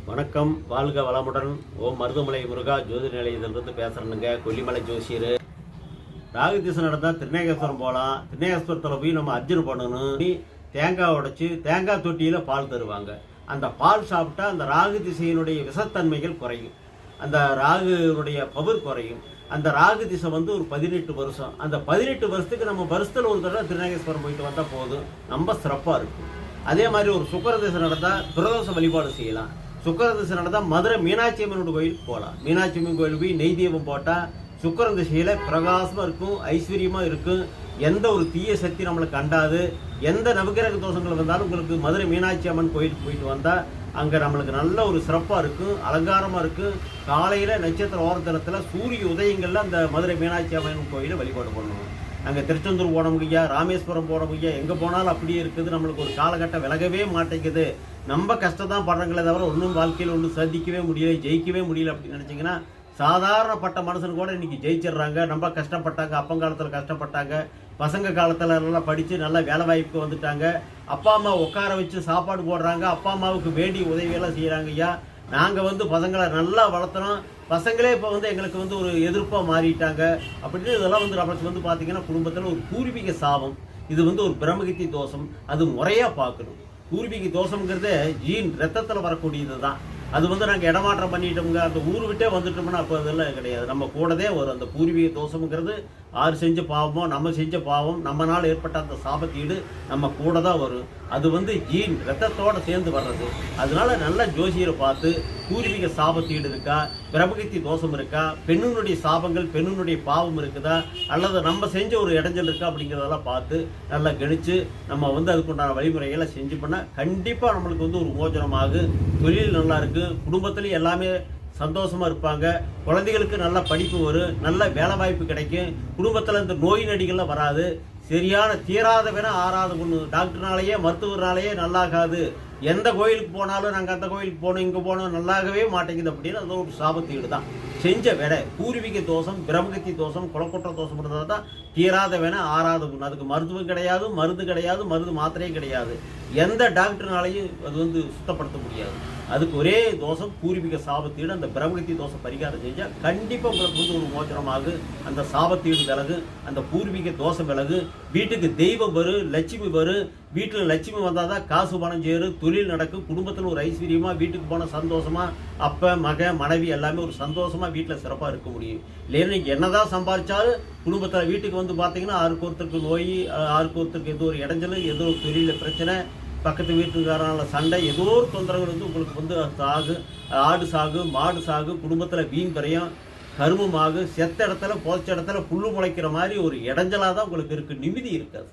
வணக்கம், வாழ்க வளமுடன். ஓம் மருதமலை முருகா ஜோதி நிலையத்திலிருந்து பேசுகிறேனுங்க. கொல்லிமலை ஜோசியர். ராகு திசை நடந்தால் திருநேகேஸ்வரம் போகலாம். திருநேகேஸ்வரத்தில் போய் நம்ம அர்ஜுன் பண்ணணும். தேங்காய் உடைச்சி தேங்காய் தொட்டியில் பால் தருவாங்க. அந்த பால் சாப்பிட்டா அந்த ராகு திசையினுடைய விஷத்தன்மைகள் குறையும், அந்த ராகுனுடைய பவர் குறையும். அந்த ராகு திசை ஒரு 18 வருஷம். அந்த 18 வருஷத்துக்கு நம்ம வருஷத்தில் ஒரு தடவை திருநேகேஸ்வரம் போயிட்டு வந்தால் போதும், ரொம்ப சிறப்பாக இருக்கும். அதே மாதிரி ஒரு சுக்கர திசை நடந்தால் பிரதோஷ வழிபாடு செய்யலாம். சுக்கர திசை நடந்தால் மதுரை மீனாட்சி அம்மனோட கோயிலுக்கு போகலாம். மீனாட்சி அம்மன் கோயில் போய் நெய் தீபம் போட்டால் சுக்கர திசையில் பிரகாசமாக இருக்கும், ஐஸ்வர்யமாக இருக்கும். எந்த ஒரு தீய சக்தி நம்மளுக்கு கண்டாது. எந்த நவகிரக தோஷங்கள் வந்தாலும் உங்களுக்கு மதுரை மீனாட்சி அம்மன் கோயிலுக்கு போயிட்டு வந்தால் அங்கே நம்மளுக்கு நல்ல ஒரு சிறப்பாக இருக்கும், அலங்காரமாக இருக்கும். காலையில் நட்சத்திர ஓரத்தலத்தில் சூரிய உதயங்களில் அந்த மதுரை மீனாட்சி அம்மன் கோயிலை வழிபாடு பண்ணணும். நாங்கள் திருச்செந்தூர் போன முடியா, ராமேஸ்வரம் போன முடியா, எங்கே போனாலும் அப்படியே இருக்குது. நம்மளுக்கு ஒரு காலகட்டம் விலகவே மாட்டேங்குது. நம்ம கஷ்டம் தான் படுறங்களே தவிர ஒன்றும் வாழ்க்கையில் ஒன்றும் சாதிக்கவே முடியல, ஜெயிக்கவே முடியல அப்படின்னு நினச்சிங்கன்னா சாதாரணப்பட்ட மனுஷன் கூட இன்றைக்கி ஜெயிச்சிடுறாங்க. ரொம்ப கஷ்டப்பட்டாங்க, அப்பங்காலத்தில் கஷ்டப்பட்டாங்க, பசங்க காலத்தில் நல்லா படித்து நல்லா வேலை வாய்ப்புக்கு வந்துட்டாங்க. அப்பா அம்மா உட்கார வச்சு சாப்பாடு போடுறாங்க, அப்பா அம்மாவுக்கு வேண்டிய உதவியெல்லாம் செய்கிறாங்க. ஐயா, நாங்கள் பசங்களை நல்லா வளர்த்துறோம், பசங்களே இப்போ எங்களுக்கு ஒரு எதிர்ப்பாக மாறிட்டாங்க அப்படின்னு இதெல்லாம் நம்மளுக்கு பார்த்தீங்கன்னா குடும்பத்தில் ஒரு பூர்வீக சாபம். இது ஒரு பிரம்மகத்தி தோஷம். அது முறையாக பார்க்கணும். பூர்வீக தோஷங்கிறது ஜீன் ரத்தத்தில் வரக்கூடியது தான். அது நாங்கள் இடமாற்றம் பண்ணிட்டோம்ங்க, அந்த ஊர் விட்டே வந்துட்டோம்னா அப்போ அதெல்லாம் கிடையாது. நம்ம கூடதே வரும். அந்த பூர்வீக தோஷம்ங்கிறது ஆறு செஞ்ச பாவமோ நம்ம செஞ்ச பாவம், நம்மளால் ஏற்பட்ட அந்த சாபத்தீடு நம்ம கூட தான் வரும். அது ஜீன் ரத்தத்தோடு சேர்ந்து வர்றது. அதனால நல்ல ஜோசியரை பார்த்து பூர்வீக சாபத்தீடு இருக்கா, பிரபகத்தி தோஷம் இருக்கா, பெண்ணுனுடைய சாபங்கள் பெண்ணுனுடைய பாவம் இருக்குதா, அல்லது நம்ம செஞ்ச ஒரு இடைஞ்சல் இருக்கா அப்படிங்கிறதெல்லாம் பார்த்து நல்லா கணிச்சு நம்ம அதுக்குண்டான வழிமுறைகளை செஞ்சு பண்ணால் கண்டிப்பாக நம்மளுக்கு ஒரு மோச்சனமாகு. தொழில் நல்லா இருக்கு, குடும்பத்துலேயும் எல்லாமே சந்தோஷமாக இருப்பாங்க. குழந்தைகளுக்கு நல்ல படிப்பு வரும், நல்ல வேலை வாய்ப்பு கிடைக்கும். குடும்பத்தில் இந்த நோய் நடிகள்லாம் வராது. சரியான தீராத வேணா ஆறாத ஒன்று. டாக்டர்னாலேயே மருத்துவர்னாலேயே நல்லாகாது. எந்த கோயிலுக்கு போனாலும் நாங்கள் அந்த கோயிலுக்கு போனோம் இங்கே போனோம் நல்லாகவே மாட்டேங்குது அப்படின்னு அது ஒரு சாபத்தீடு தான். செஞ்ச வேலை பூர்வீக தோஷம், பிரம்மகத்தி தோஷம், குலக்குற்ற தோஷம் இருந்தால் தான் தீராத வேணா ஆறாத ஒன்று. அதுக்கு மருத்துவம் கிடையாது, மருந்து கிடையாது, மருந்து மாத்திரையும் கிடையாது. எந்த டாக்டர்னாலையும் அது சுத்தப்படுத்த முடியாது. அதுக்கு ஒரே தோஷம் பூர்வீக சாபத்தீடு. அந்த பிரம்மகத்தி தோஷம் பரிகாரம் செஞ்சால் கண்டிப்பாக உங்களுக்கு ஒரு மோச்சனமாகு. அந்த சாபத்தீடு விலகு, அந்த பூர்வீக தோஷம் விலகு. வீட்டுக்கு தெய்வம் வரும், லட்சுமி வரும். வீட்டில் லட்சுமி வந்தால் தான் காசு பணம் சேரும், தொழில் நடக்கும், குடும்பத்தில் ஒரு ஐஸ்வர்யமாக வீட்டுக்கு போனால் சந்தோஷமாக அப்பா மக மனைவி எல்லாமே ஒரு சந்தோஷமாக வீட்டில் சிறப்பாக இருக்க முடியும். இல்லைன்னா நீங்கள் என்னதான் சம்பாதிச்சாலும் குடும்பத்தில் வீட்டுக்கு பார்த்தீங்கன்னா ஆறுக்கு ஒருத்தருக்கு நோய், ஆறுக்கு ஒருத்தருக்கு ஏதோ ஒரு இடைஞ்சல், ஏதோ ஒரு தொழிலில் பிரச்சனை, பக்கத்து வீட்டுக்காரனால சண்டை, ஏதோ ஒரு தொந்தரவுகள் உங்களுக்கு சாகு, ஆடு சாகு, மாடு சாகு, குடும்பத்தில் வீண் கரையும், கருமமாகு, செத்த இடத்துல புதைச்ச இடத்துல புல்லு முளைக்கிற மாதிரி ஒரு இடைஞ்சலாக தான் உங்களுக்கு இருக்குது. நிம்மதி இருக்காது.